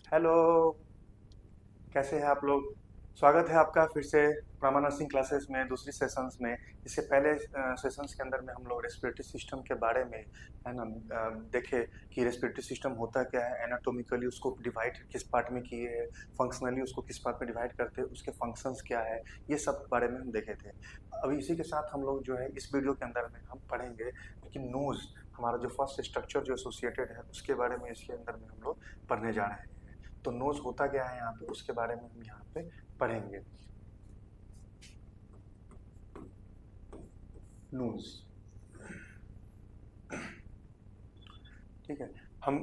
Hello. कैसे हैं आप लोग? स्वागत है आपका फिर से प्रामा नर्सिंग क्लासेस में दूसरी सेशंस में। इससे पहले सेशंस के अंदर में हम लोग रेस्पिरेटरी सिस्टम के बारे में है ना देखे कि रेस्पिरेटरी सिस्टम होता क्या है, एनाटॉमिकली उसको डिवाइड किस पार्ट में किए हैं, फंक्शनली उसको किस पार्ट में डिवाइड करते हैं, उसके फंक्शंस क्या है, ये सब बारे में हम देखे थे। अभी इसी के साथ हम लोग जो है इस वीडियो के अंदर में हम पढ़ेंगे कि नोज हमारा जो फर्स्ट स्ट्रक्चर जो एसोसिएटेड है उसके बारे में इसके अंदर में हम लोग पढ़ने जा रहे हैं। तो नोज होता क्या है यहाँ पे, उसके बारे में हम यहाँ पे पढ़ेंगे। नोज, ठीक है। हम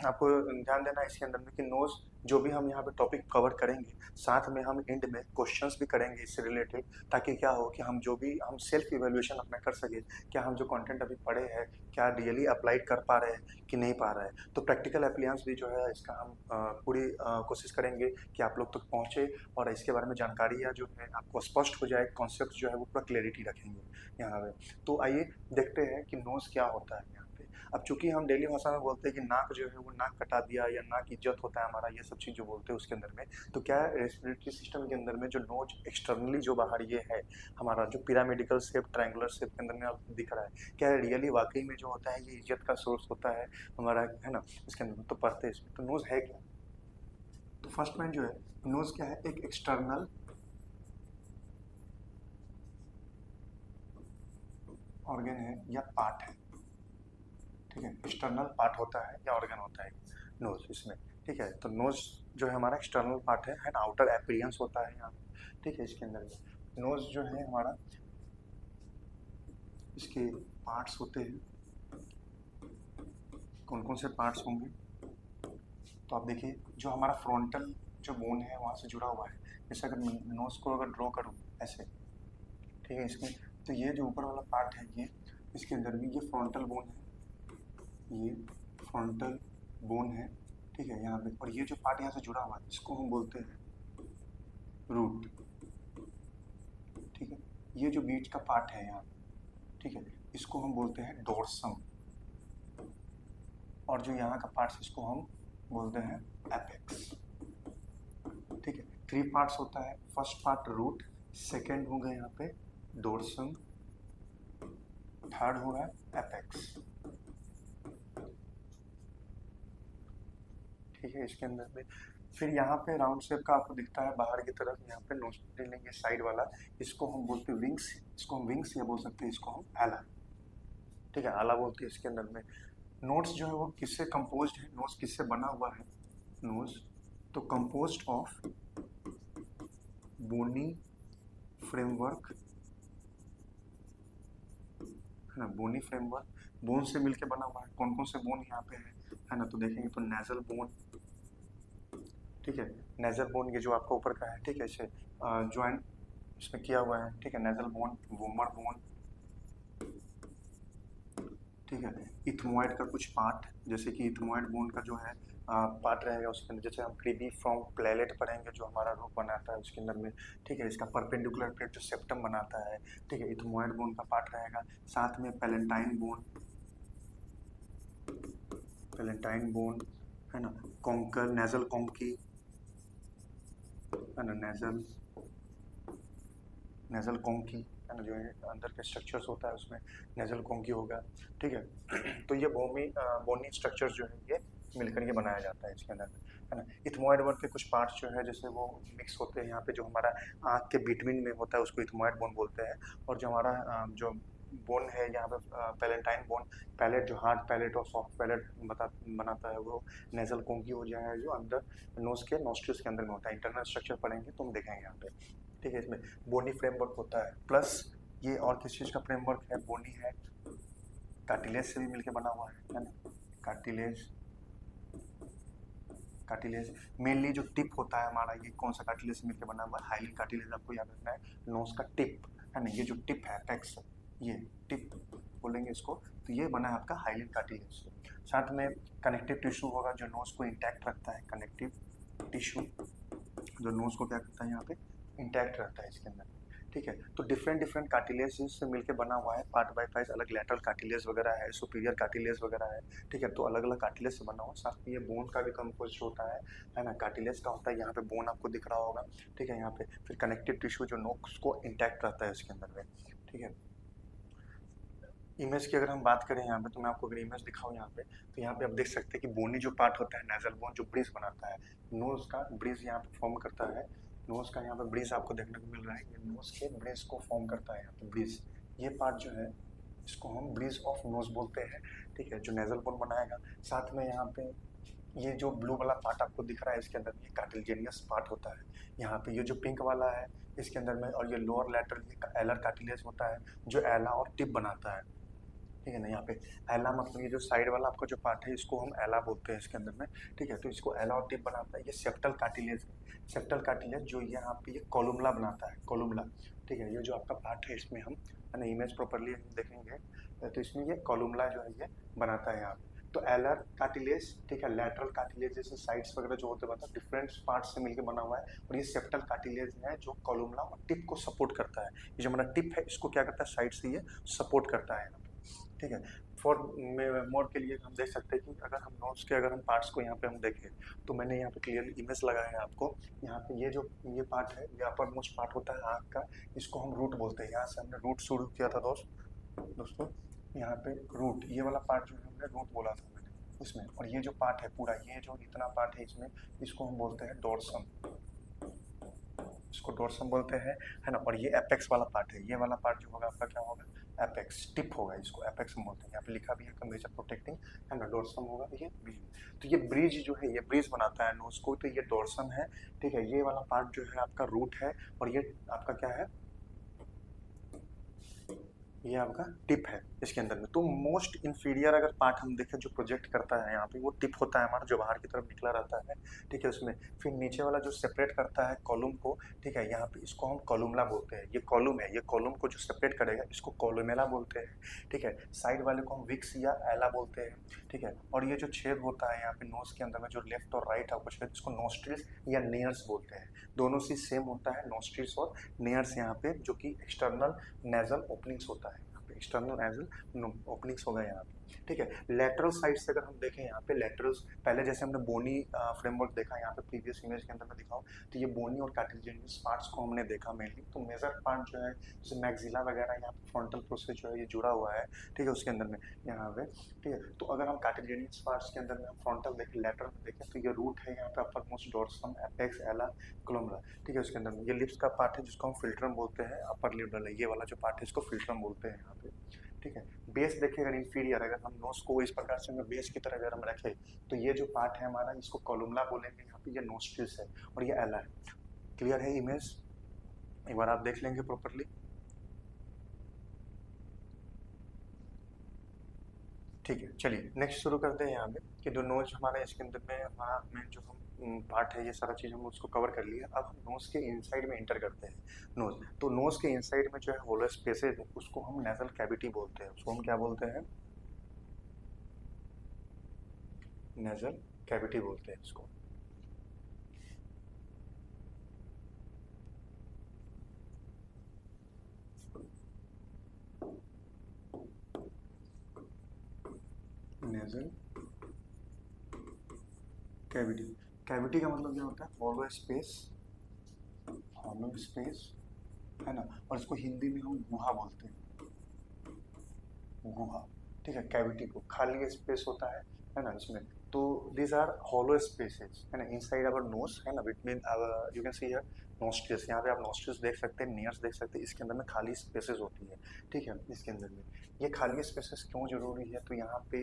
आपको ध्यान देना है इसके अंदर में कि नोज जो भी हम यहाँ पे टॉपिक कवर करेंगे, साथ में हम एंड में क्वेश्चंस भी करेंगे इससे रिलेटेड, ताकि क्या हो कि हम जो भी हम सेल्फ इवेल्युएशन अपना कर सके, क्या हम जो कंटेंट अभी पढ़े हैं क्या रियली अप्लाइड कर पा रहे हैं कि नहीं पा रहे हैं। तो प्रैक्टिकल एप्लीकेंस भी जो है इसका हम पूरी कोशिश करेंगे कि आप लोग तक पहुँचे और इसके बारे में जानकारी या जो है आपको स्पष्ट हो जाए, कॉन्सेप्ट जो है वो पूरा क्लैरिटी रखेंगे यहाँ पे। तो आइए देखते हैं कि नोज क्या होता है यहाँ पे। अब चूंकि हम डेली भाषा में बोलते हैं कि नाक जो है वो नाक कटा दिया या नाक इज्जत होता है हमारा, ये सब चीज़ जो बोलते हैं उसके अंदर में, तो क्या है रेस्पिरेटरी सिस्टम के अंदर में जो नोज एक्सटर्नली जो बाहर ये है हमारा जो पिरामिडिकल शेप ट्रायंगुलर शेप के अंदर में आपको दिख रहा है, क्या रियली वाकई में जो होता है ये इज्जत का सोर्स होता है हमारा, है ना। इसके अंदर में तो पढ़ते हैं इसमें, तो नोज है क्या। तो फर्स्ट पॉइंट जो है, नोज क्या है, एक एक्सटर्नल ऑर्गन है या पार्ट है, ठीक है। एक्सटर्नल पार्ट होता है या ऑर्गन होता है नोज इसमें, ठीक है। तो नोज जो है हमारा एक्सटर्नल पार्ट है ना, आउटर अपीयरेंस होता है यहाँ पे, ठीक है। इसके अंदर में नोज जो है हमारा, इसके पार्ट्स होते हैं। कौन कौन से पार्ट्स होंगे, तो आप देखिए जो हमारा फ्रंटल जो बोन है वहाँ से जुड़ा हुआ है। जैसे अगर नोज को अगर ड्रॉ करूँ ऐसे, ठीक है, इसमें तो ये जो ऊपर वाला पार्ट है ये, इसके अंदर भी ये फ्रंटल बोन है, ये फ्रंटल बोन है, ठीक है यहाँ पे। और ये जो पार्ट यहाँ से जुड़ा हुआ है इसको हम बोलते हैं रूट, ठीक है। ये जो बीच का पार्ट है यहाँ, ठीक है, इसको हम बोलते हैं डोर्सम। और जो यहाँ का पार्ट इसको हम बोलते हैं एपेक्स, ठीक है। थ्री पार्ट्स होता है, फर्स्ट पार्ट रूट, सेकेंड होगा यहाँ पे डोर्सम, थर्ड होगा एपेक्स, ठीक है। इसके अंदर में फिर यहाँ पे राउंड शेप का आपको दिखता है बाहर की तरफ, यहाँ पे नोस्ट्रिल लेंगे साइड वाला, इसको हम बोलते हैं विंग्स, इसको हम विंग्स या बोल सकते हैं इसको हम आला, ठीक है, आला बोलते हैं इसके अंदर में। नोट्स जो है वो किससे कंपोज्ड है, नोज किससे बना हुआ है, नोज तो कंपोज्ड ऑफ बोनी फ्रेमवर्क, है ना, बोनी फ्रेमवर्क, बोन से मिलके बना हुआ है। कौन कौन से बोन यहाँ पे है ना, तो देखेंगे तो नेजल बोन, ठीक है, नेजल बोन ये जो आपका ऊपर का है, ठीक है, इसे ज्वाइंट इसमें किया हुआ है, ठीक है, नेजल बोन, वोमर बोन, ठीक है। इथमोइड का कुछ पार्ट, जैसे कि इथमोइड बोन का जो है पार्ट रहेगा उसके अंदर, जैसे हम क्रीबी फ्रॉम प्लेलेट पढ़ेंगे जो हमारा रूप बनाता है उसके अंदर में, ठीक है। इसका परपेंडिकुलर प्लेट जो सेप्टम बनाता है, ठीक है, इथमोइड बोन का पार्ट रहेगा। साथ में पैलेंटाइन बोन, पैलेंटाइन बोन, है ना, कॉन्कर नेजल कॉन्की, है ना, नेजल नेजल कॉन्की, है ना, जो अंदर के स्ट्रक्चर्स होता है उसमें नेजल कॉन्की होगा, ठीक है। तो ये बोनी स्ट्रक्चर्स जो है ये मिलकर के बनाया जाता है इसके अंदर, है ना। इथमोइड बोन के कुछ पार्ट्स जो है जैसे वो मिक्स होते हैं यहाँ पे, जो हमारा आँख के बिटवीन में होता है उसको इथमोइड बोन बोलते हैं। और जो हमारा जो बोन है यहाँ पे पैलेंटाइन बोन, पैलेट जो हार्ड पैलेट और सॉफ्ट पैलेट बनाता है वो नेजल कॉन्की हो जाए, जो अंदर नोज के नोस्ट्रिल्स के अंदर में होता है। इंटरनल स्ट्रक्चर पढ़ेंगे तो हम देखेंगे यहाँ पे, ठीक है। इसमें बोनी फ्रेमवर्क होता है, प्लस ये और किस चीज़ का फ्रेमवर्क है, बोनी है, कार्टिलेज से भी मिलके बना हुआ है ना। कार्टिलेज, कार्टिलेज मेनली जो टिप होता है हमारा, ये कौन सा कार्टिलेज से मिलकर बना हुआ है, हाइलिन कार्टिलेज, आपको याद रखना है। नोज का टिप, है ना, ये जो टिप है पैक्स, ये टिप बोलेंगे इसको, तो ये बना है आपका हाइलिन कार्टिलेज से। साथ में कनेक्टिव टिश्यू होगा जो नोज को इंटैक्ट रखता है, कनेक्टिव टिश्यू जो नोज को क्या करता है यहाँ पे इंटैक्ट रहता है इसके अंदर, ठीक है। तो डिफरेंट डिफरेंट कार्टिलेज से मिलके बना हुआ है, पार्ट बाय पार्ट अलग लैटरल कार्टिलेज वगैरह है, सुपीरियर कार्टिलेज वगैरह है, ठीक है। तो अलग अलग कार्टिलेज से बना हुआ, साथ में ये बोन का भी कंपोजिट होता है ना, कार्टिलेज का होता है, यहाँ पे बोन आपको दिख रहा होगा, ठीक है। यहाँ पे फिर कनेक्टिव टिश्यू जो नोक्स को इंटैक्ट रहता है इसके अंदर में, ठीक है। इमेज की अगर हम बात करें यहाँ पे, तो मैं आपको अगर इमेज दिखाऊं यहाँ पे, तो यहाँ पे आप देख सकते हैं कि बोनी जो पार्ट होता है, नेजल बोन जो ब्रिज बनाता है, नोज का ब्रिज यहाँ पे फॉर्म करता है, नोज का यहाँ पे ब्रिज आपको देखने को मिल रहा है, ये नोज के ब्रिज को फॉर्म करता है यहाँ पे ब्रिज, ये पार्ट जो है इसको हम ब्रिज ऑफ नोज बोलते हैं, ठीक है, जो नेजल बोन बनाएगा। साथ में यहाँ पे ये जो ब्लू वाला पार्ट आपको दिख रहा है इसके अंदर, ये कार्टिलेजियस पार्ट होता है, यहाँ पे ये जो पिंक वाला है इसके अंदर में, और ये लोअर लैटरल ये एलर कार्टिलेज होता है जो एला और टिप बनाता है, ठीक है ना। यहाँ पे एला मतलब ये जो साइड वाला आपका जो पार्ट है इसको हम एला बोलते हैं इसके अंदर में, ठीक है। तो इसको एला और टिप बनाता है, ये सेप्टल कार्टिलेज है, सेप्टल कार्टिलेज जो यहाँ पे ये कॉलुमला बनाता है, कॉलुमला, ठीक है। ये जो आपका पार्ट है इसमें हम है ना इमेज प्रॉपरली हम देखेंगे तो इसमें ये कॉलुमला जो है ये बनाता है यहाँ पे। तो एलर कार्टिलेज, ठीक है, लैटरल कार्टिलेज जैसे साइड्स वगैरह जो होते हैं मतलब डिफरेंट पार्ट्स से मिलकर बना हुआ है, और ये सेप्टल कार्टिलेज है जो कॉलुमला और टिप को सपोर्ट करता है, ये जो हमारा टिप है इसको क्या करता है साइड से ये सपोर्ट करता है, ठीक है। फॉर मोर के लिए हम देख सकते हैं कि अगर हम नोट्स के अगर हम पार्ट्स को यहाँ पे हम देखें, तो मैंने यहाँ पे क्लियर इमेज लगाया है आपको, यहाँ पे ये जो ये पार्ट है ये अपर मोस्ट पार्ट होता है आँख का, इसको हम रूट बोलते हैं, यहाँ से हमने रूट शुरू किया था दोस्तों, यहाँ पे रूट ये वाला पार्ट जो है हमने रूट बोला था मैंने इसमें, और ये जो पार्ट है पूरा ये जो इतना पार्ट है इसमें, इसको हम बोलते हैं डोर्सम, इसको डोर्सम बोलते हैं, है ना। और ये एपेक्स वाला पार्ट है, ये वाला पार्ट जो होगा आपका क्या होगा, एपेक्स टिप होगा, इसको एपेक्स हम बोलते हैं, यहाँ पे लिखा भी है कर्वेचर प्रोटेक्टिंग, है ना। डोर्सम होगा ये ब्रिज, तो ये ब्रिज जो है ये ब्रिज बनाता है नोज को, तो ये डोर्सम है, ठीक है। ये वाला पार्ट जो है आपका रूट है, और ये आपका क्या है, ये आपका टिप है इसके अंदर में। तो मोस्ट इंफीरियर अगर पार्ट हम देखें जो प्रोजेक्ट करता है यहाँ पे, वो टिप होता है हमारा जो बाहर की तरफ निकला रहता है, ठीक है। उसमें फिर नीचे वाला जो सेपरेट करता है कॉलम को, ठीक है, यहाँ पे इसको हम कॉलुमला बोलते हैं, ये कॉलम है, ये कॉलम को जो सेपरेट करेगा इसको कॉलुमेला बोलते हैं, ठीक है। साइड वाले को हम विक्स या एला बोलते हैं, ठीक है। और ये जो छेद होता है यहाँ पे नोज के अंदर में जो लेफ्ट और राइट आपको छेद, इसको नोस्ट्रिल्स या नेयर्स बोलते हैं, दोनों से सेम होता है, नोस्ट्रिल्स और नेयर्स यहाँ पे, जो कि एक्सटर्नल नेजल ओपनिंग्स होता है, एक्सटर्नल एज ओपनिंग्स हो गए यहाँ पे, ठीक है। लेटरल साइड से अगर हम देखें यहाँ पे लेटरल्स, पहले जैसे हमने बोनी फ्रेमवर्क देखा यहाँ पे प्रीवियस इमेज के अंदर में दिखाओ, तो ये बोनी और कार्टिलेजियस पार्ट्स को हमने देखा मेनली, तो मेजर पार्ट जो है जैसे मैक्सिला वगैरह यहाँ पे फ्रंटल प्रोसेस जो है ये जुड़ा हुआ है, ठीक है, उसके अंदर में यहाँ पे, ठीक है। तो अगर हम कार्टिलेजियस पार्ट्स के अंदर में हम फ्रंटल देखें, लेटरल में देखें, तो ये रूट है यहाँ पे, अपर मोस्ट डोर्सम, एपेक्स, एला, कोलुमला, ठीक है। उसके अंदर में ये लिप्स का पार्ट है जिसको हम फिल्ट्रम बोलते हैं, अपर लिप वाला ये वाला जो पार्ट है इसको फिल्ट्रम बोलते हैं यहाँ पे, ठीक है। बेस देखें अगर इंफीरियर, अगर हम नोज को इस प्रकार से बेस की तरह अगर हम रखें, तो ये जो पार्ट है हमारा इसको कॉलुमला बोलेंगे, यहाँ पे ये नोस्ट्रिल्स है और ये एला है। क्लियर है इमेज, एक बार आप देख लेंगे प्रॉपरली, ठीक है। चलिए नेक्स्ट शुरू करते हैं यहाँ पे कि जो नोज हमारा इसके अंदर में हमारा मेन जो हम पार्ट है ये सारा चीज़ हम उसको कवर कर लिया, अब हम नोज के इनसाइड में एंटर करते हैं। नोज, तो नोज के इनसाइड में जो है होलो स्पेसेज है उसको हम नेजल कैविटी बोलते हैं, उसको हम क्या बोलते हैं, नेजल कैविटी बोलते हैं इसको। नेजल कैविटी, कैविटी का मतलब क्या होता है, हॉलो स्पेस, हॉलो स्पेस, है ना। और इसको हिंदी में हम गुहा बोलते हैं, गुहा, ठीक है। कैविटी को खाली स्पेस होता है ना इसमें, तो दीज आर हॉलो स्पेसेस, है ना, इनसाइड आवर नोज, है ना, between our you can see here nostrils, यहाँ पे आप नोस्ट्रिल्स देख सकते हैं, नियर्स देख सकते हैं, इसके अंदर में खाली स्पेसेस होती है, ठीक है। इसके अंदर में ये खाली स्पेसेस क्यों जरूरी है, तो यहाँ पे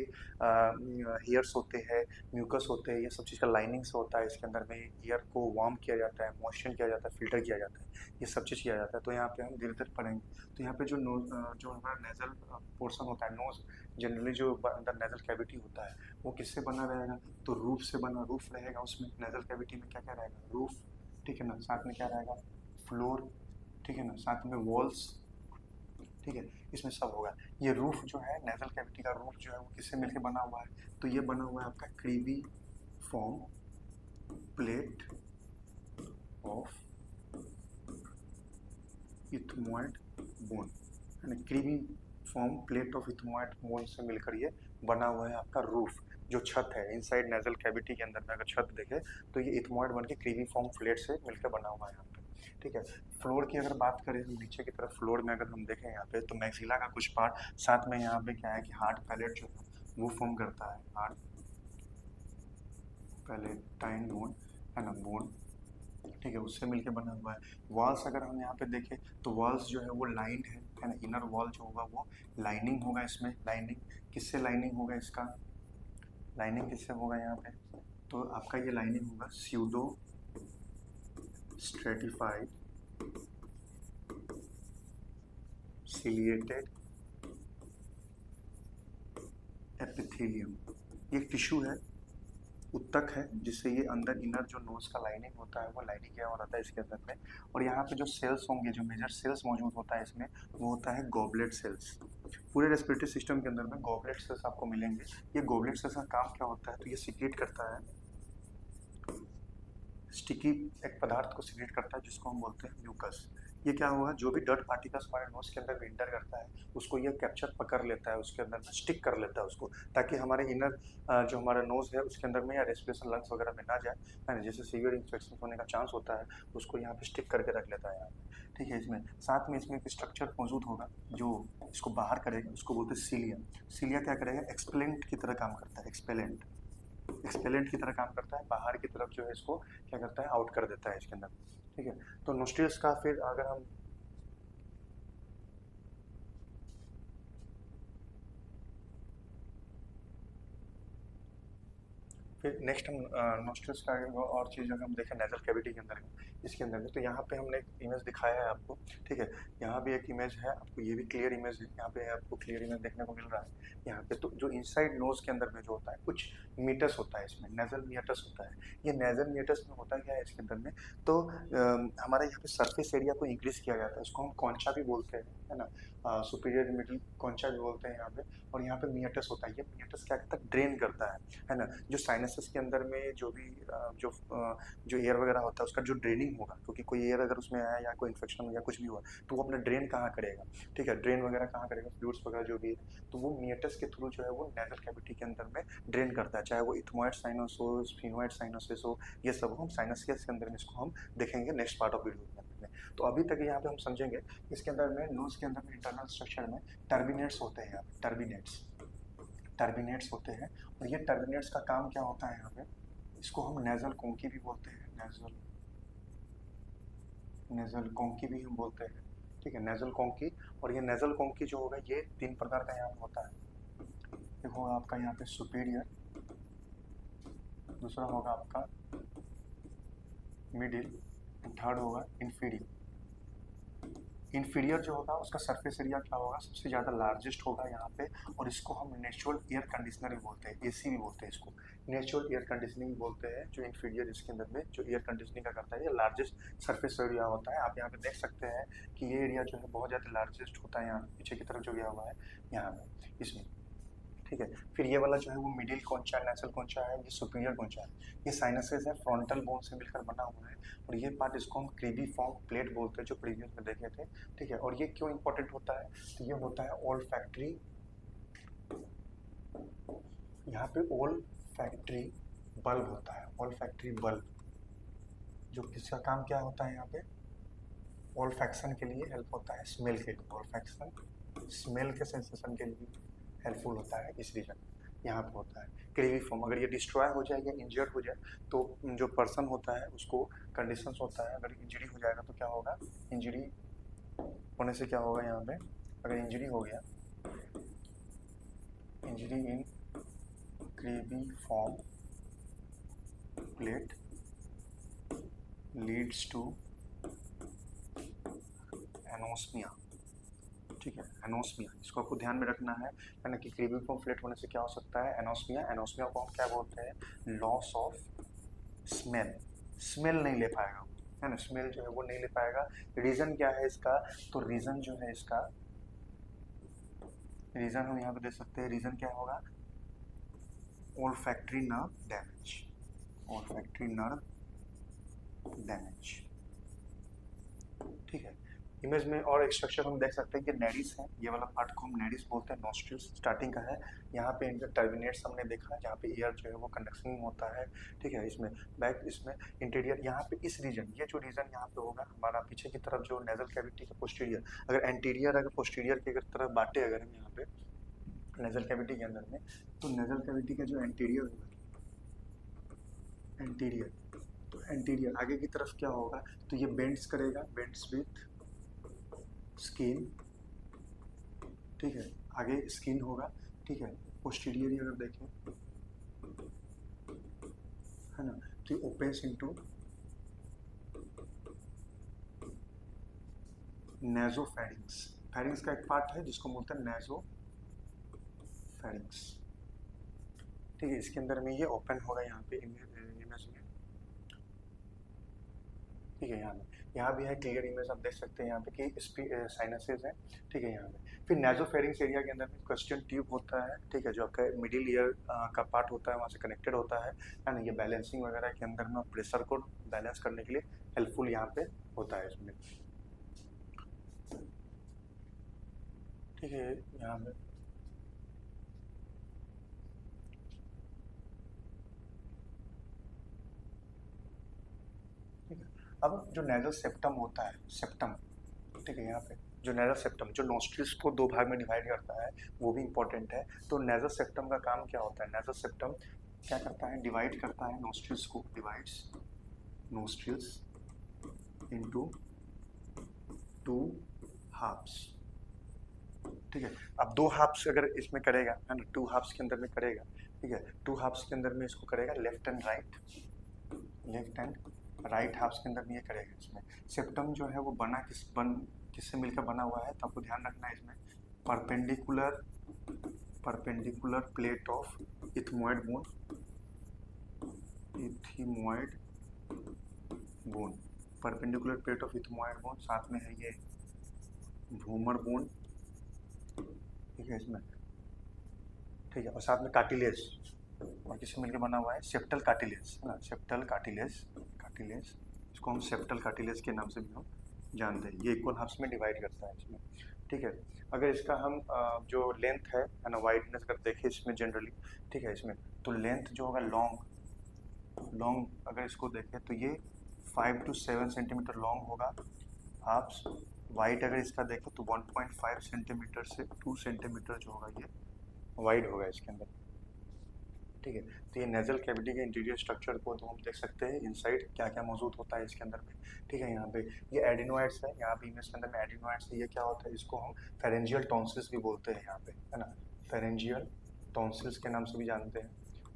हेयर्स होते हैं, म्यूकस होते हैं, ये सब चीज़ का लाइनिंग्स होता है इसके अंदर में, ईयर को वार्म किया जाता है, मॉइस्चर किया जाता है, फिल्टर किया जाता है, ये सब चीज़ किया जाता है। तो यहाँ पे हम धीरे धीरे पढ़ेंगे, तो यहाँ पे जो नोज जो हमारा नेजल पोर्सन होता है, नोज जनरली जो अंदर नेजल कैविटी होता है वो किससे बना रहेगा, तो रूफ से बना, रूफ रहेगा उसमें, नेजल कैविटी में क्या क्या रहेगा, रूफ, ठीक है ना, साथ में क्या रहेगा, फ्लोर, ठीक है ना, साथ में वॉल्स, ठीक है, इसमें सब होगा। ये रूफ जो है नेजल कैविटी का रूफ जो है वो किससे मिलके बना हुआ है, तो ये बना हुआ है आपका cribriform plate of ethmoid bone, है ना, cribriform plate of ethmoid bone से मिलकर ये बना हुआ है आपका रूफ, जो छत है इनसाइड नेजल कैविटी के अंदर में अगर छत देखे तो ये इथमॉइड बन के क्रीमी फॉर्म प्लेट से मिलकर बना हुआ है यहाँ पे। ठीक है, फ्लोर की अगर बात करें हम नीचे की तरफ फ्लोर में अगर हम देखें यहाँ पे तो मैक्सिला का कुछ पार्ट, साथ में यहाँ पे क्या है कि हार्ड पैलेट जो है वो फॉर्म करता है, हार्ड पैलेटाइन बोन, है ना, बोन, ठीक है, उससे मिलके बना हुआ है। वॉल्स अगर हम यहाँ पे देखें तो वॉल्स जो है वो लाइंड है ना, इनर वॉल जो होगा वो लाइनिंग होगा, इसमें लाइनिंग किससे लाइनिंग होगा, इसका लाइनिंग किससे होगा यहाँ पे, तो आपका ये लाइनिंग होगा स्यूडो स्ट्रेटिफाइड सिलिएटेड एपिथेलियम, ये टिश्यू है, उत्तक है, जिससे ये अंदर इनर जो नोज का लाइनिंग होता है वो लाइनिंग किया हुआ रहता है इसके अंदर में। और यहाँ पे जो सेल्स होंगे, जो मेजर सेल्स मौजूद होता है इसमें, वो होता है गॉबलेट सेल्स। पूरे रेस्पिरेटरी सिस्टम के अंदर में गॉबलेट सेल्स आपको मिलेंगे। ये गॉबलेट सेल्स का काम क्या होता है, तो ये सीक्रेट करता है, स्टिकी एक पदार्थ को सीक्रेट करता है जिसको हम बोलते हैं म्यूकस। ये क्या होगा, जो भी डर्ट पार्टिकल्स हमारे नोज के अंदर इंटर करता है उसको ये कैप्चर पकड़ लेता है, उसके अंदर में स्टिक कर लेता है उसको, ताकि हमारे इनर जो हमारा नोज है उसके अंदर में या रेस्पिरेशन लंग्स वगैरह में ना जाए, है ना, जैसे सीवियर इन्फेक्शन होने का चांस होता है उसको यहाँ पे स्टिक करके रख लेता है यहाँ पे। ठीक है, इसमें साथ में इसमें एक स्ट्रक्चर मौजूद होगा जो इसको बाहर करेगा, उसको बोलते हैं सीलिया। सीलिया क्या करेगा, एक्सपेलेंट की तरह काम करता है, एक्सपेलेंट, एक्सपेलेंट की तरह काम करता है, बाहर की तरफ जो है इसको क्या करता है, आउट कर देता है इसके अंदर। ठीक है, तो नोस्ट्रिल्स का फिर अगर हम फिर नेक्स्ट हम नोस्ट्रिल्स का और चीज़ अगर हम देखें नेजल कैविटी के अंदर है, इसके अंदर में, तो यहाँ पे हमने एक इमेज दिखाया है आपको। ठीक है, यहाँ भी एक इमेज है आपको, ये भी क्लियर इमेज है, यहाँ पे आपको क्लियर इमेज देखने को मिल रहा है यहाँ पे। तो जो इनसाइड नोज के अंदर में जो होता है कुछ मीटस होता है, इसमें नेजल मियटस होता है। ये नेजल मियटस में होता क्या है इसके अंदर में, तो हमारे यहाँ पे सरफेस एरिया को इंक्रीज किया जाता है, उसको हम कौनचा भी बोलते हैं, है ना, सुपीरियर मिडिल कौनचा भी बोलते हैं यहाँ पे। और यहाँ पे मियटस होता है, ये मियटस क्या करता है, ड्रेन करता है ना, जो साइनसेस के अंदर में जो भी जो एयर वगैरह होता है उसका जो ड्रेनिंग होगा, क्योंकि कोई एयर अगर उसमें आया या कोई इन्फेक्शन या कुछ भी हुआ तो वो अपना ड्रेन कहाँ करेगा। ठीक है, ड्रेन वगैरह कहाँ करेगा, फ्लूइड्स वगैरह जो भी है, तो वो मियटस के थ्रू जो है वो नेजल कैविटी के अंदर में ड्रेन करता है, चाहे वो इथमॉइड साइनस हो, स्फीनोइड साइनोसिस हो, ये सब हम साइनसियस के अंदर में इसको हम देखेंगे नेक्स्ट पार्ट ऑफ वीडियो के अंदर में। तो अभी तक यहाँ पे हम समझेंगे इसके अंदर में नोज के अंदर में इंटरनल स्ट्रक्चर में टर्बिनेट्स होते हैं, यहाँ पे टर्बिनेट्स, टर्बिनेट्स होते हैं। और ये टर्बिनेट्स का काम क्या होता है यहाँ पे, इसको हम नेजल कॉन्की भी बोलते हैं, नेजल नेजल कॉन्की भी हम बोलते हैं। ठीक है, नेजल कॉन्की। और ये नेजल कॉन्की जो होगा ये तीन प्रकार का यहाँ पे होता है। देखो आपका यहाँ पे सुपीरियर, दूसरा होगा आपका मिडिल, थर्ड होगा इंफीरियर। इंफीरियर जो होगा उसका सरफेस एरिया क्या होगा, सबसे ज़्यादा लार्जेस्ट होगा यहाँ पे। और इसको हम नेचुरल एयर कंडीशनर भी बोलते हैं, एसी भी बोलते हैं इसको, नेचुरल एयर कंडीशनिंग बोलते हैं। जो इंफीरियर इसके अंदर में जो एयर कंडीशनिंग का करता है, ये लार्जेस्ट सरफेस एरिया होता है। आप यहाँ पे देख सकते हैं कि ये एरिया जो है बहुत ज़्यादा लार्जेस्ट होता है, यहाँ पीछे की तरफ जो गया हुआ है यहाँ पे इसमें। ठीक है, फिर ये वाला जो है वो मिडिल कॉन्चा, नेचुरल कॉन्चा है, ये सुपीरियर कॉन्चा है। ये साइनसेस है, फ्रंटल बोन से मिलकर बना हुआ है। और ये पार्ट इसको हम क्रीबी फॉर्म प्लेट बोलते हैं, जो प्रीवियस में देखे थे। ठीक है, और ये क्यों इंपॉर्टेंट होता है, तो ये होता है ऑल फैक्ट्री, यहाँ पे ऑल फैक्ट्री बल्ब होता है, ऑल फैक्ट्री बल्ब, जो किसका काम क्या होता है यहाँ पे, ऑल्फैक्शन के लिए हेल्प होता है, स्मेल के लिए, ऑल्फैक्शन स्मेल के सेंसेशन के लिए हेल्पफुल होता है, इस रीजन यहाँ पे होता है। क्रीवी फॉर्म अगर ये डिस्ट्रॉय हो जाए या इंजर्ड हो जाए तो जो पर्सन होता है उसको कंडीशंस होता है, अगर इंजरी हो जाएगा तो क्या होगा, इंजरी होने से क्या होगा यहाँ पे, अगर इंजरी हो गया, injury in cribriform plate leads to anosmia. ठीक है, एनोस्मिया, इसको आपको ध्यान में रखना है ना, कि क्रीवी फॉर्म फ्लेट होने से क्या हो सकता है, एनोस्मिया। एनोस्मिया को हम क्या बोलते हैं, लॉस ऑफ स्मेल, स्मेल नहीं ले पाएगा, है ना, स्मेल जो है वो नहीं ले पाएगा। रीजन क्या है इसका, तो रीजन जो है इसका, रीजन हम यहाँ पे दे सकते हैं, रीजन क्या होगा, olfactory nerve damage, olfactory nerve damage. ठीक है, इमेज में और एक स्ट्रक्चर हम देख सकते हैं कि नेरिस है, ये वाला पार्ट को हम नेरिस बोलते हैं, नोस्ट्रिल्स स्टार्टिंग का है। यहाँ पे इनका टर्मिनेट्स हमने देखा जहाँ पे एयर जो है वो कंडक्शन होता है, ठीक है। इसमें बैक, इसमें इंटीरियर, यहाँ पे इस रीजन, ये जो रीजन यहाँ पे होगा हमारा पीछे की तरफ जो नेजल कैविटी का पोस्टीरियर, अगर एंटीरियर अगर पोस्टीरियर की अगर तरफ बांटे अगर हम यहाँ पे नेजल कैविटी के अंदर में, तो नेजल कैविटी का जो एंटीरियर होगा, एंटीरियर, तो एंटीरियर आगे की तरफ क्या होगा, तो ये बेंड्स करेगा, बेंड्स विथ स्किन, ठीक है, आगे स्किन होगा, ठीक है। पोस्टीरियरली अगर देखें, है ना, तो ओपन्स इनटू नेजोफेरिंक्स, फेरिंक्स का एक पार्ट है जिसको बोलते हैं नेजोफेरिंक्स, ठीक है। इसके अंदर में ये ओपन होगा यहाँ पे इमेज में, ठीक है। यहाँ भी है क्लियर इमेज, आप देख सकते हैं यहाँ पे कि साइनसेस है, ठीक है। यहाँ पे फिर नेजोफेरिंक्स एरिया के अंदर में क्वेश्चन ट्यूब होता है, ठीक है, जो आपका मिडिल ईयर का पार्ट होता है, वहाँ से कनेक्टेड होता है ना। ये बैलेंसिंग वगैरह के अंदर में प्रेशर को बैलेंस करने के लिए हेल्पफुल यहाँ पे होता है इसमें, ठीक है। यहाँ पे ठीक है। अब जो नेजल सेप्टम होता है, सेप्टम, ठीक है, यहाँ पे जो नेजल सेप्टम जो नोस्ट्रिल्स को दो भाग में डिवाइड करता है, वो भी इंपॉर्टेंट है। तो नेजल सेप्टम का काम क्या होता है, नेजल सेप्टम क्या करता है, डिवाइड करता है नोस्ट्रिल्स को, divides nostrils into two halves, ठीक है। अब दो हाफ्स अगर इसमें करेगा, है ना, टू हाफ्स के अंदर में करेगा, ठीक है। टू हाफ्स के अंदर में इसको करेगा left and right, left and right halves के अंदर में ये करेगा। इसमें सेप्टम जो है वो किससे मिलकर बना हुआ है, तो आपको ध्यान रखना है इसमें, perpendicular perpendicular plate of ethmoid bone, ethmoid bone, perpendicular plate of ethmoid bone, साथ में है ये भूमर बोन, ठीक है इसमें, ठीक है। और साथ में कार्टिलेज, और किससे मिलकर बना हुआ है, सेप्टल कार्टिलेज, है ना, सेप्टल कार्टिलेज, कार्टिलेज, इसको हम सेप्टल कार्टिलेज के नाम से भी हम जानते हैं। ये इक्वल हाफ्स में डिवाइड करता है इसमें, ठीक है। अगर इसका हम जो लेंथ है ना, वाइडनेस अगर देखें इसमें जनरली, ठीक है, इसमें तो लेंथ जो होगा लॉन्ग अगर इसको देखें तो ये 5 to 7 सेंटीमीटर लॉन्ग होगा हाफ्स। वाइड अगर इसका देखें तो 1.5 सेंटीमीटर से 2 सेंटीमीटर जो होगा ये वाइड होगा इसके अंदर, ठीक है। तो ये नेजल कैविटी के इंटीरियर स्ट्रक्चर को तो हम देख सकते हैं, इनसाइड क्या क्या मौजूद होता है इसके अंदर में, ठीक है। यहाँ पे ये एडिनोइड्स है, यहाँ पे इमेज के अंदर में एडिनोइड्स है, ये क्या होता है, इसको हम फेरेंजियल टॉन्सिल्स भी बोलते हैं यहाँ पे, है ना, फेरेंजियल टॉन्सिल्स के नाम से भी जानते हैं,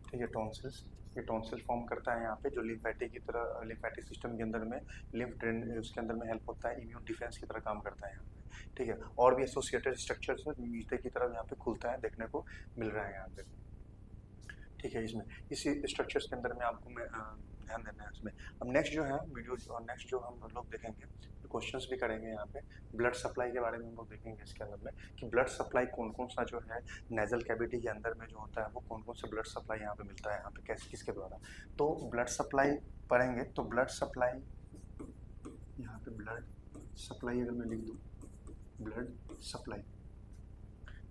ठीक है। टॉन्सिल्स, ये टॉन्सिल फॉर्म करता है यहाँ पे, जो लिम्फेटिक की तरह, लिम्फेटिक सिस्टम के अंदर में लिम्फ ड्रेन उसके अंदर में हेल्प होता है, इम्यून डिफेंस की तरह काम करता है यहाँ पे, ठीक है। और भी एसोसिएटेड स्ट्रक्चर्स है, नीचे की तरफ यहाँ पे खुलता है, देखने को मिल रहा है यहाँ पे, ठीक है। इसमें इसी स्ट्रक्चर्स के अंदर में आपको मैं ध्यान देना है इसमें। अब नेक्स्ट जो है वीडियो, और नेक्स्ट जो हम लोग देखेंगे, क्वेश्चंस भी करेंगे यहाँ पे, ब्लड सप्लाई के बारे में हम लोग देखेंगे इसके अंदर में, कि ब्लड सप्लाई कौन कौन सा जो है नेजल कैविटी के अंदर में जो होता है वो कौन कौन सा ब्लड सप्लाई यहाँ पे मिलता है, यहाँ पे कैसे किसके द्वारा। तो ब्लड सप्लाई पढ़ेंगे, तो ब्लड सप्लाई, यहाँ पे ब्लड सप्लाई अगर मैं लिख दूँ, ब्लड सप्लाई,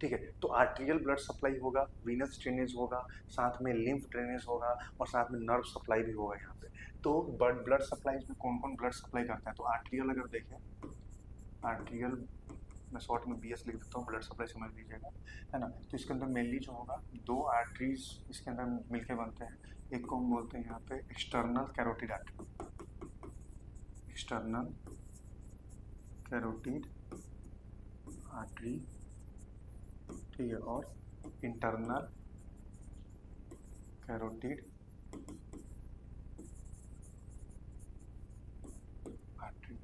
ठीक है, तो आर्टेरियल ब्लड सप्लाई होगा, वीनस ड्रेनेज होगा, साथ में लिम्फ ड्रेनेज होगा, और साथ में नर्व सप्लाई भी होगा यहाँ पे। तो ब्लड सप्लाई में कौन कौन ब्लड सप्लाई करता है, तो आर्टेरियल अगर देखें, आर्टेरियल, मैं शॉर्ट में BS लिख देता हूँ, ब्लड सप्लाई समझ लीजिएगा, है ना। तो इसके अंदर मेनली जो होगा दो आर्टरीज इसके अंदर मिलके बनते हैं, एक को हम बोलते हैं यहाँ पे external carotid artery, external carotid artery, ठीक है, और इंटरनल कैरोटिड आर्टरी,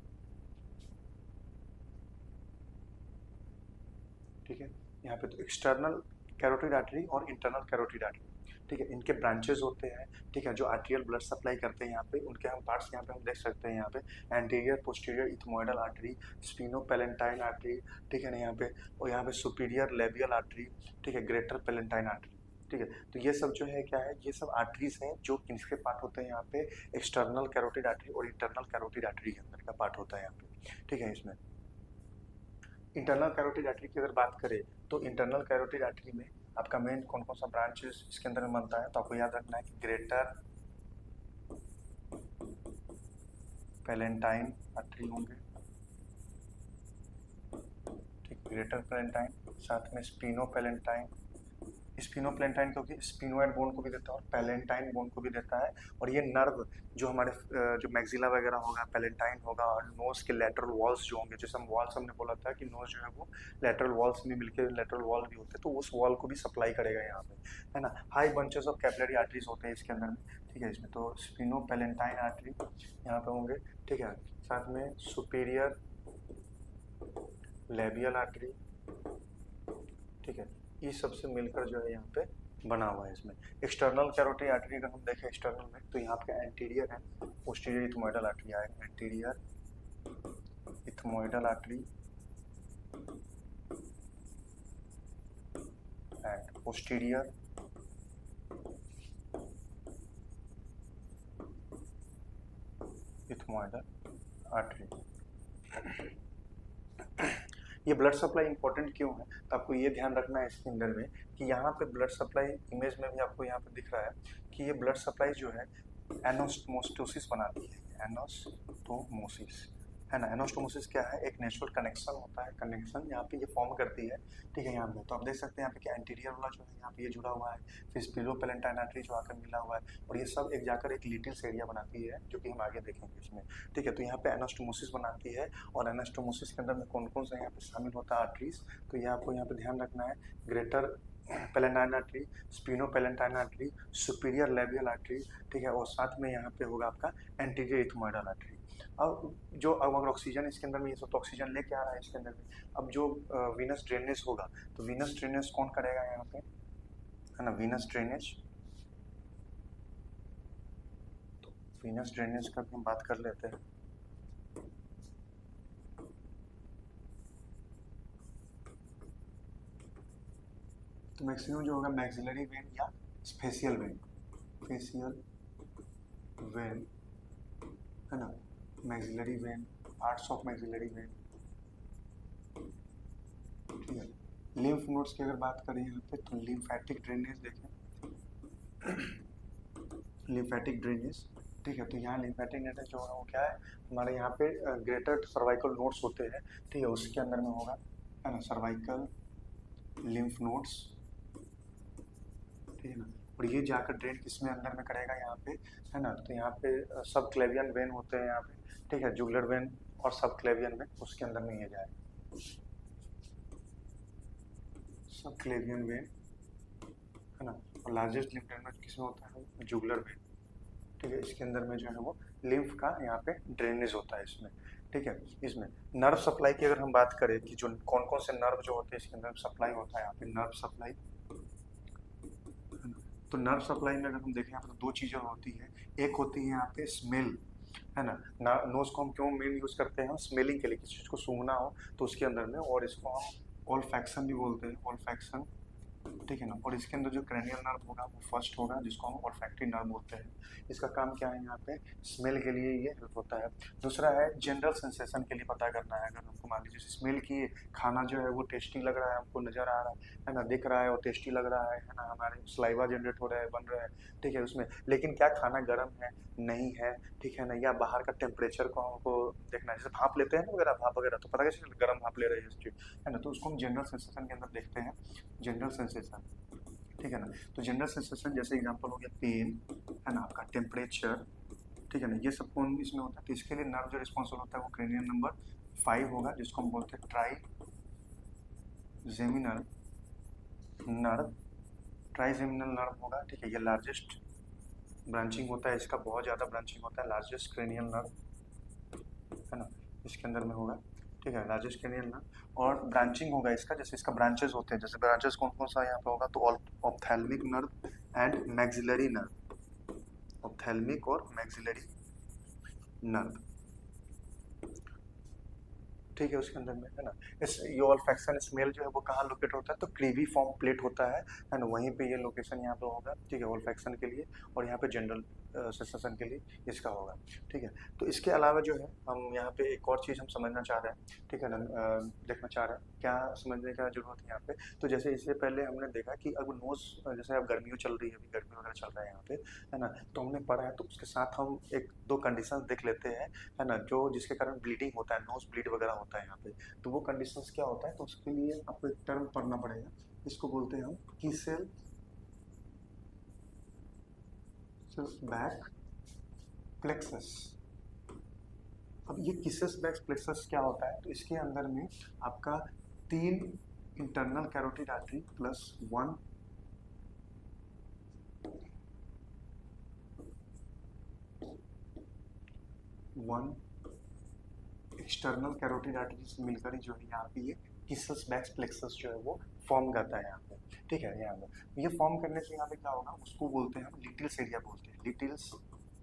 ठीक है। यहाँ पे तो एक्सटर्नल कैरोटिड आर्टरी और इंटरनल कैरोटिड आर्टरी, ठीक है, इनके ब्रांचेस होते हैं, ठीक है, जो आर्टेरियल ब्लड सप्लाई करते हैं यहाँ पे, उनके हम पार्ट्स यहाँ पे हम देख सकते हैं, यहाँ पे anterior posterior ethmoidal artery, sphenopalatine artery, ठीक है ना, यहाँ पे, और यहाँ पे सुपीरियर लेबियल आर्टरी, ठीक है, ग्रेटर पेलेंटाइन आर्टरी, ठीक है। तो ये सब जो है क्या है, ये सब आर्टरीज हैं जो किसके पार्ट होते हैं यहाँ पे, एक्सटर्नल कैरोटिड आर्टरी और इंटरनल कैरोटिड आर्टरी के अंदर का पार्ट होता है यहाँ पे, ठीक है। इसमें इंटरनल कैरोटिड आर्टरी की अगर बात करें तो इंटरनल कैरोटिड आर्टरी में आपका मेन कौन कौन सा ब्रांचेस इसके अंदर में बनता है, तो आपको याद रखना है कि ग्रेटर पैलेंटाइन आर्टरी होंगे, ठीक, ग्रेटर पैलेंटाइन, साथ में स्पिनो पैलेंटाइन, स्पिनो पैलेंटाइन क्योंकि स्पिनोइड बोन को भी देता है और पैलेंटाइन बोन को भी देता है। और ये नर्व जो हमारे जो मैक्सिला वगैरह होगा, पैलेंटाइन होगा, और नोज के लेटरल वॉल्स जो होंगे, जैसे हम वॉल्स हमने बोला था कि नोज जो है वो लेटरल वॉल्स में मिलकर लेटरल वॉल भी होते हैं, तो उस वॉल को भी सप्लाई करेगा यहाँ पे, है ना। High bunches of capillary arteries होते हैं इसके अंदर में, ठीक है। इसमें तो स्पिनो पैलेंटाइन आर्टरी यहाँ पे होंगे, ठीक है। साथ में सुपीरियर लेबियल आर्टरी, ठीक है। ये सबसे मिलकर जो है यहाँ पे बना हुआ है। इसमें एक्सटर्नल कैरोटिड आर्टरी अगर हम देखें एक्सटर्नल में, तो यहाँ पे एंटीरियर है, पोस्टीरियर इथमोइडल आर्टरी आएगा, anterior ethmoidal artery and posterior ethmoidal artery. ये ब्लड सप्लाई इंपॉर्टेंट क्यों है, तो आपको ये ध्यान रखना है इसके अंदर में कि यहाँ पे ब्लड सप्लाई, इमेज में भी आपको यहाँ पे दिख रहा है कि ये ब्लड सप्लाई जो है एनोस्टोमोसिस बनाती है, एनोस्टोमोसिस, है ना। एनोस्टोमोसिस क्या है, एक नेचुरल कनेक्शन होता है, कनेक्शन यहाँ पे ये फॉर्म करती है, ठीक है। यहाँ पे तो आप देख सकते हैं यहाँ पे कि एंटीरियर वाला जो है यहाँ पे ये जुड़ा हुआ है, फिर स्पिनो पैलेंटाइन आर्टरी जो आकर मिला हुआ है, और ये सब एक जाकर एक लिटिल्स एरिया बनाती है, जो कि हम आगे देखेंगे इसमें, ठीक है। तो यहाँ पे एनास्टोमोसिस बनाती है, और एनास्टोमोसिस के अंदर में कौन कौन सा यहाँ पे शामिल होता है आर्टरीज, तो ये आपको यहाँ पे ध्यान रखना है। Greater palatine artery, sphenopalatine artery, superior labial artery, ठीक है। और साथ में यहाँ पे होगा आपका एंटीरियर इथमोइडल आर्टरी। अब जो अगर ऑक्सीजन इसके अंदर में, ये सब तो ऑक्सीजन लेके आ रहा है इसके अंदर में, अब जो वीनस ड्रेनेज होगा, तो वीनस ड्रेनेज कौन करेगा यहाँ पे, है ना, वीनस ड्रेनेज। तो वीनस ड्रेनेज का भी हम बात कर लेते हैं। तो मैक्सिमम जो होगा मैक्सिलरी वेन या फेशियल वेन, फेशियल वेन, है ना, maxillary when, parts of maxillary when, ठीक है। लिम्फ नोड्स की अगर बात करें यहाँ पे, तो लिम्फेटिक ड्रेनेज देखें, लिम्फेटिक ड्रेनेज, ठीक है। तो यहाँ लिम्फेटिक ड्रेनेज जो होगा वो क्या है, हमारे यहाँ पे ग्रेटर सर्वाइकल नोड्स होते हैं, ठीक है, उसके अंदर में होगा, है ना, सर्वाइकल लिम्फ नोड्स, ठीक है ना। और ये जाकर ड्रेन किसमें अंदर में करेगा यहाँ पे, है ना, तो यहाँ पे सब क्लेवियन वेन होते हैं यहाँ पे, ठीक है, जुगुलर वेन और सब क्लेवियन वेन, उसके अंदर में ये जाएगा, सब क्लेवियन वेन, है ना। और लार्जेस्ट लिम्फ ड्रेनेज किसमें होता है, जुगुलर वेन, ठीक है। इसके अंदर में जो है वो लिम्फ का यहाँ पे ड्रेनेज होता है इसमें, ठीक है। इसमें नर्व सप्लाई की अगर हम बात करें कि जो कौन कौन से नर्व जो होते हैं इसके अंदर सप्लाई होता है, यहाँ पे नर्व सप्लाई, तो नर्व सप्लाई में अगर हम देखें यहाँ पे तो दो चीज़ें होती है, एक होती है यहाँ पे स्मेल, है ना, नोज को हम क्यों मेन यूज़ करते हैं, स्मेलिंग के लिए, किसी चीज़ को सूंघना हो तो उसके अंदर में, और इसको हम ओल्फैक्शन भी बोलते हैं, ओल्फैक्शन, ठीक है ना। और इसके अंदर जो क्रेनियल नर्व होगा वो फर्स्ट होगा, जिसको हम ओल्फैक्टरी नर्व बोलते हैं। इसका काम क्या है, यहाँ पे स्मेल के लिए ये हेल्प होता है। दूसरा है जनरल सेंसेशन के लिए पता करना है, अगर हमको मान लीजिए स्मेल की खाना जो है वो टेस्टी लग रहा है, हमको नज़र आ रहा है ना, दिख रहा है और टेस्टी लग रहा है ना, हमारे सलाइवा जनरेट हो रहा है, बन रहा है, ठीक है उसमें, लेकिन क्या खाना गर्म है नहीं है, ठीक है ना, या बाहर का टेम्परेचर को हमको देखना है, जैसे भाप लेते हैं ना वगैरह, भाप वगैरह तो पता कैसे गर्म भाप ले रहे हैं, है ना, तो उसको हम जनरल सेंसेशन के अंदर देखते हैं, जनरल सेंसेशन, ठीक है ना। तो जनरल सेंसेशन जैसे एग्जांपल हो गया पेन, है ना, आपका टेम्परेचर, ठीक है ना, ये सब कौन इसमें होता है, तो इसके लिए नर्व जो रिस्पॉन्सिबल होता है वो क्रेनियल नंबर 5 होगा, जिसको हम बोलते हैं ट्राइजेमिनल नर्व, ट्राइजेमिनल नर्व होगा, ठीक है। ये लार्जेस्ट ब्रांचिंग होता है इसका, बहुत ज़्यादा ब्रांचिंग होता है, लार्जेस्ट क्रेनियल नर्व, है ना, इसके अंदर में होगा, ठीक है, लार्जेस्ट क्रेनियल नर्व। और ब्रांचिंग होगा इसका, जैसे इसका ब्रांचेस होते हैं, जैसे ब्रांचेस कौन कौन सा यहाँ पे होगा, तो ophthalmic nerve and maxillary nerve, ophthalmic और मैक्सिलरी नर्व, ठीक है, उसके अंदर में, है ना। इस ये ऑल्फैक्शन स्मेल जो है वो कहाँ लोकेट होता है, तो क्रीवी फॉर्म प्लेट होता है ना, वहीं पे ये लोकेशन यहाँ पे होगा, ठीक है, ऑल्फैक्शन के लिए। और यहाँ पे जनरल सेशन के लिए इसका होगा। ठीक है, तो इसके अलावा जो है हम यहाँ पे एक और चीज़ हम समझना चाह रहे हैं, ठीक है ना, देखना चाह रहे हैं क्या समझने का जरूरत है यहाँ पे। तो जैसे इससे पहले हमने देखा कि अब नोज, जैसे अब गर्मियों चल रही है, अभी गर्मी वगैरह चल रहा है यहाँ पे, है ना, तो हमने पढ़ा है, तो उसके साथ हम एक दो कंडीशन देख लेते हैं, है ना, जो जिसके कारण ब्लीडिंग होता है, नोज ब्लीड वगैरह होता है यहाँ पे। तो वो कंडीशंस क्या होता है, तो उसके लिए आपको एक टर्म पढ़ना पड़ेगा, इसको बोलते हैं हम कीसेल बैक प्लेक्सस। अब ये किसेस बैक प्लेक्सस क्या होता है, तो इसके अंदर में आपका 3 internal carotid artery plus 1 external carotid artery से मिलकर ही जो है यहाँ पे ये किसस बैक प्लेक्सस जो है वो फॉर्म करता है यहाँ पे। ठीक है, यहाँ पे ये फॉर्म करने से यहाँ पे क्या होगा, उसको बोलते हैं हम लिटिल्स एरिया बोलते हैं, लिटिल्स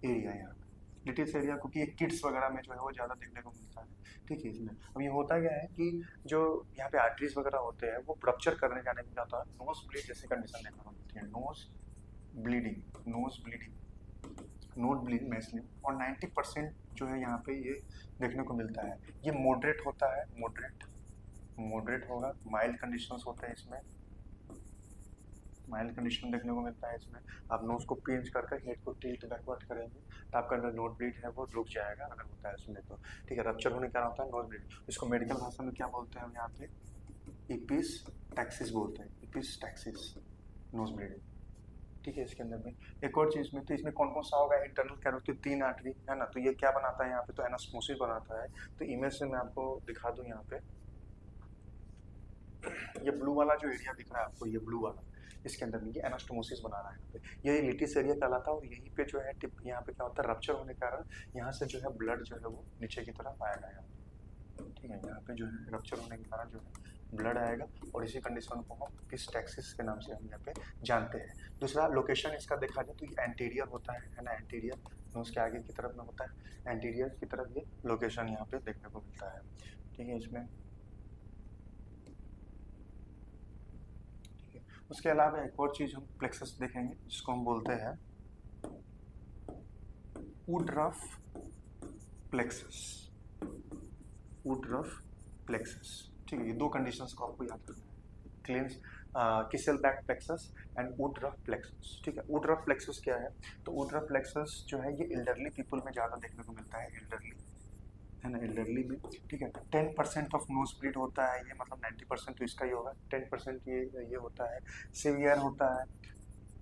एरिया यहाँ पे। लिटिल्स एरिया क्योंकि ये किड्स वगैरह में जो है वो ज़्यादा देखने को मिलता है। ठीक है, इसमें अब ये होता क्या है कि जो यहाँ पे आर्टरीज वगैरह होते हैं वो रप्चर करने जाने में क्या होता है, नोज ब्लीड जैसी कंडीशन देखने को मिलती है, नोज ब्लीडिंग, नोट ब्लीड मैसलिन, और 90% जो है यहाँ पे ये देखने को मिलता है। ये मॉडरेट होता है, मॉडरेट होगा, माइल्ड कंडीशंस होते हैं इसमें, माइल्ड कंडीशन देखने को मिलता है इसमें। आप नोज को पिंच करके हेड को टिल्ट बैकवर्ड करेंगे तो आपका जो नोट ब्लीड है वो रुक जाएगा अगर होता है इसमें तो। ठीक है, रप्चर होने का कारण होता है नोज ब्लीड, इसको मेडिकल भाषा में क्या बोलते हैं हम यहाँ पे, इपिस टैक्सिस बोलते हैं, इपिस टैक्सिस नोज ब्लीडिंग। ठीक है, इसके अंदर में एक और चीज में, तो इसमें कौन कौन सा होगा, इंटरनल कैरोटिड 3 आर्टरी है ना, तो ये क्या बनाता है यहाँ पे, तो एनास्टोमोसिस बनाता है। तो इमेज से मैं आपको दिखा दूं यहाँ पे, ये ब्लू वाला जो एरिया दिख रहा है आपको, ये ब्लू वाला, इसके अंदर में ये एनास्टोमोसिस बना रहा है यहाँ पे, ये लिटिस एरिया कहलाता है। और यहीं पे जो है टिप, यहाँ पे क्या होता है, रप्चर होने के कारण यहाँ से जो है ब्लड जो है वो नीचे की तरफ आएगा यहाँ पे। ठीक है, यहाँ पे जो है रप्चर होने के कारण जो है ब्लड आएगा, और इसी कंडीशन को हम किस टैक्सिस के नाम से हम यहाँ पे जानते हैं। दूसरा लोकेशन इसका देखा जाए तो ये एंटीरियर होता है ना, एंटीरियर नोज के आगे की तरफ में होता है, एंटीरियर की तरफ ये लोकेशन यहाँ पे देखने को मिलता है। ठीक है, इसमें ठीक है, उसके अलावा एक और चीज हम प्लेक्सस देखेंगे जिसको हम बोलते हैं वुडरफ प्लेक्सस, वुडरफ प्लेक्सस। ठीक है, ये दो कंडीशंस को आपको याद रखना है, क्लेंस किसेल बैक प्लेक्सस एंड वुडरफ प्लेक्सस। ठीक है, वुडरफ प्लेक्सस क्या है, तो वुडरफ प्लेक्सस जो है ये एल्डरली पीपल में ज़्यादा देखने को मिलता है, एल्डरली है ना, एल्डरली में। ठीक है, 10% ऑफ नोज ब्लीड होता है ये, मतलब 90% तो इसका ही होगा, 10% ये होता है, सीवियर होता है,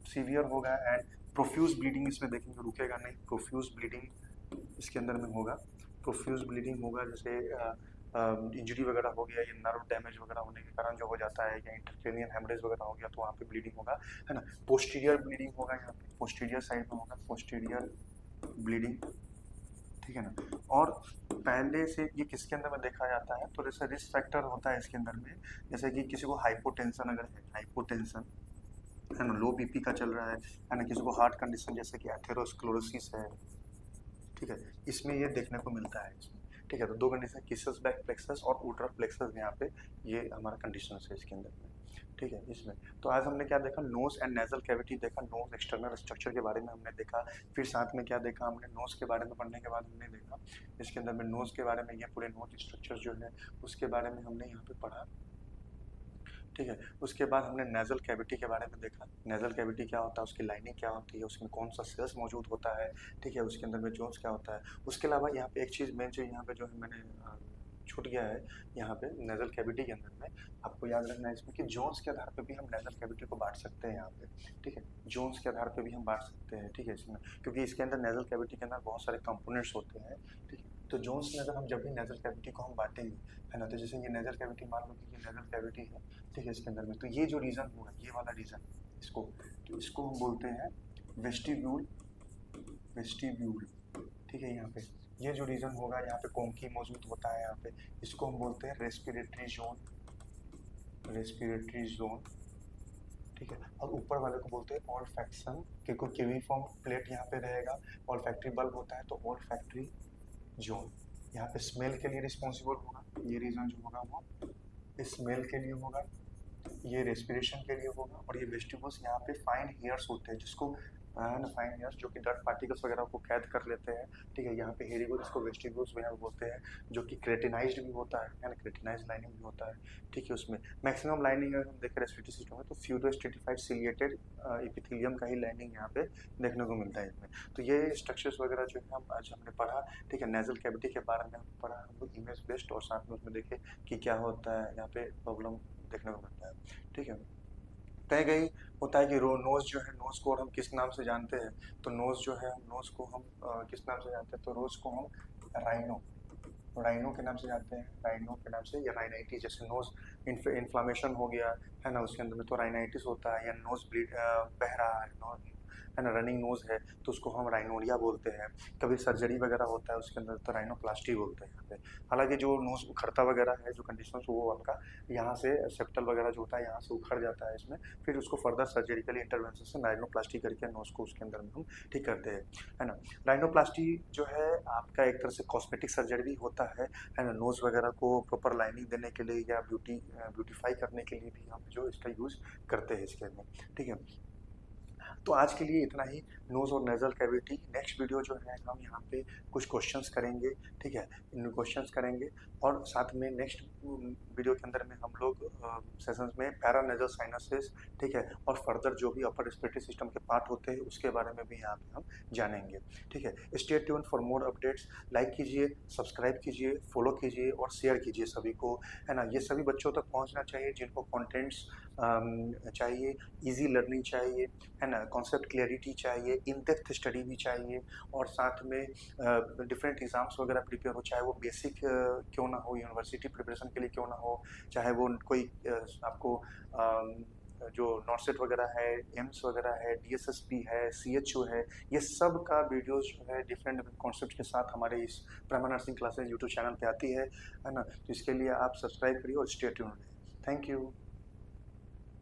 सीवियर होगा, एंड प्रोफ्यूज ब्लीडिंग इसमें देखेंगे, रुकेगा नहीं, प्रोफ्यूज ब्लीडिंग इसके अंदर में होगा, प्रोफ्यूज ब्लीडिंग होगा, जैसे इंजरी वगैरह हो गया, या नर्व डैमेज वगैरह होने के कारण जो हो जाता है, या इंटरक्रेनियल हेमरेज वगैरह हो गया तो वहाँ पे ब्लीडिंग होगा, है ना। पोस्टीरियर ब्लीडिंग होगा यहाँ पे, पोस्टीरियर साइड में होगा पोस्टीरियर ब्लीडिंग। ठीक है ना, और पहले से ये किसके अंदर में देखा जाता है, तो जैसे रिस्क फैक्टर होता है इसके अंदर में, जैसे कि किसी को हाइपोटेंशन अगर है, हाइपोटेंशन है ना, लो बीपी का चल रहा है ना, किसी को हार्ट कंडीशन जैसे कि एथेरोस्क्लेरोसिस है। ठीक है, इसमें ये देखने को मिलता है इसमें। ठीक है, तो दो कंडीशन, किसस बैक प्लेक्सस और वुडरफ प्लेक्सस, यहाँ पे ये हमारा कंडीशन है इसके अंदर में। ठीक है, इसमें तो आज हमने क्या देखा, नोज एंड नेजल कैविटी देखा, नोज एक्सटर्नल स्ट्रक्चर के बारे में हमने देखा, फिर साथ में क्या देखा हमने, नोज के बारे में पढ़ने के बाद हमने देखा इसके अंदर में नोज के बारे में, ये पूरे नोज स्ट्रक्चर जो है उसके बारे में हमने यहाँ पे पढ़ा। ठीक है, उसके बाद हमने नेजल कैविटी के बारे में देखा, नेजल कैविटी क्या होता है, उसकी लाइनिंग क्या होती है, उसमें कौन सा सेल्स मौजूद होता है। ठीक है, उसके अंदर में जोन्स क्या होता है। उसके अलावा यहाँ पे एक चीज़ मेन चीज़ यहाँ पे जो है मैंने छूट गया है, यहाँ पे नेजल कैविटी के अंदर में आपको याद रखना है इसमें कि जोन्स के आधार पे भी हम नेजल कैविटी को बांट सकते हैं यहाँ पे। ठीक है, जोन्स के आधार पे भी हम बांट सकते हैं। ठीक है, इसमें क्योंकि इसके अंदर नेजल कैविटी के अंदर बहुत सारे कंपोनेंट्स होते हैं। ठीक है, तो जोन्स में अगर हम जब भी नेजल कैविटी को हम बांटेंगे, है ना, तो जैसे ये नेजल कैविटी, मान लो कि ये नेजल कैविटी है। ठीक है, इसके अंदर में तो ये जो रीजन होगा, ये वाला रीजन, इसको, तो इसको हम बोलते हैं वेस्टिब्यूल, वेस्टिब्यूल। ठीक है, यहाँ पे ये जो रीजन होगा, यहाँ पे कॉन्की मौजूद होता है यहाँ पे, इसको हम बोलते हैं रेस्पिरेटरी जोन, रेस्पिरेटरी जोन। ठीक है, और ऊपर वाले को बोलते हैं ऑल्फैक्शन, क्योंकि क्यूबिफॉर्म प्लेट यहाँ पे रहेगा, ऑल्फैक्टरी बल्ब होता है तो ऑल्फैक्टरी जोन। यहाँ पे स्मेल के लिए रिस्पॉन्सिबल होगा, ये रीजन जो होगा वो स्मेल के लिए होगा, ये रेस्पिरेशन के लिए होगा, और ये वेस्टिबल्स यहाँ पे फाइन हेयर्स होते हैं जिसको है ना, फाइन एयर्स जो कि डर्ट पार्टिकल्स वगैरह को कैद कर लेते हैं। ठीक है, यहाँ पे हेरिगो जिसको वेस्टिब्यूल्स भी यहाँ बोलते हैं, जो कि क्रेटिनाइज्ड भी होता है ना, क्रेटिनाइज लाइनिंग भी होता है। ठीक है, उसमें मैक्सिमम लाइनिंग अगर हम देखें रेस्पिरेटरी सिस्टम में तो फ्यूडोस्ट्रेटिफाइड सिलिएटेड एपिथेलियम का ही लाइनिंग यहाँ पे देखने को मिलता है इसमें। तो ये स्ट्रक्चर्स वगैरह जो है हम आज हमने पढ़ा। ठीक है, नेजल कैविटी के बारे में हम पढ़ा हम लोग इमेज बेस्ड, और साथ में उसमें देखे कि क्या होता है यहाँ पे प्रॉब्लम देखने को मिलता है। ठीक है, कहीं कहीं होता है कि रो नोज जो है, नोज को और हम किस नाम से जानते हैं, तो नोज जो है नोज को हम किस नाम से जानते हैं, तो रोज को हम राइनो, राइनो के नाम से जानते हैं, राइनो के नाम से, या राइनाइटिस, जैसे नोज इन्फ्लामेशन हो गया है ना उसके अंदर में, तो राइनाइटिस होता है, या नोज ब्लीड बह रहा है, है ना, रनिंग नोज है, तो उसको हम राइनोडिया बोलते हैं। कभी सर्जरी वगैरह होता है उसके अंदर तो राइनोप्लास्टी बोलते हैं यहाँ पे। हालांकि जो नोज उखड़ता वगैरह है जो कंडीशन, वो आपका यहाँ से सेप्टल वगैरह जो होता है यहाँ से उखड़ जाता है इसमें, फिर उसको फर्दर सर्जरिकली इंटरवेंशन से राइनोप्लास्टी करके नोज को उसके अंदर में हम ठीक करते हैं, है ना। राइनोप्लास्टी जो है आपका एक तरह से कॉस्मेटिक सर्जरी भी होता है ना, नोज वगैरह को प्रॉपर लाइनिंग देने के लिए या ब्यूटीफाई करने के लिए भी हम जो इसका यूज करते हैं इसके में। ठीक है, तो आज के लिए इतना ही, नोज़ और नेज़ल कैविटी। नेक्स्ट वीडियो जो है हम यहाँ पे कुछ क्वेश्चंस करेंगे। ठीक है, इन क्वेश्चंस करेंगे, और साथ में नेक्स्ट वीडियो के अंदर में हम लोग सेशंस में पैरानेजल साइनसेस, ठीक है, और फर्दर जो भी अपर रेस्पिरेटरी सिस्टम के पार्ट होते हैं उसके बारे में भी यहाँ पे हम जानेंगे। ठीक है, stay tune for more updates. Like कीजिए, सब्सक्राइब कीजिए, फॉलो कीजिए और शेयर कीजिए सभी को, है ना। ये सभी बच्चों तक पहुँचना चाहिए जिनको कॉन्टेंट्स चाहिए, ईजी लर्निंग चाहिए, है ना, कॉन्सेप्ट क्लियरिटी चाहिए, इन डेप्थ स्टडी भी चाहिए, और साथ में डिफरेंट एग्जाम्स वगैरह प्रिपेयर हो, चाहे वो बेसिक क्यों ना हो, यूनिवर्सिटी प्रिपरेशन के लिए क्यों ना हो, चाहे वो कोई आपको जो नॉटसेट वगैरह है, एम्स वगैरह है, डीएसएसपी है, सीएचओ है, ये सब का वीडियोस जो है डिफरेंट कॉन्सेप्ट के साथ हमारे इस Brahma nursing classes YouTube channel पे आती है ना। तो इसके लिए आप सब्सक्राइब करिए और स्टे ट्यून्ड रहिए। Thank you.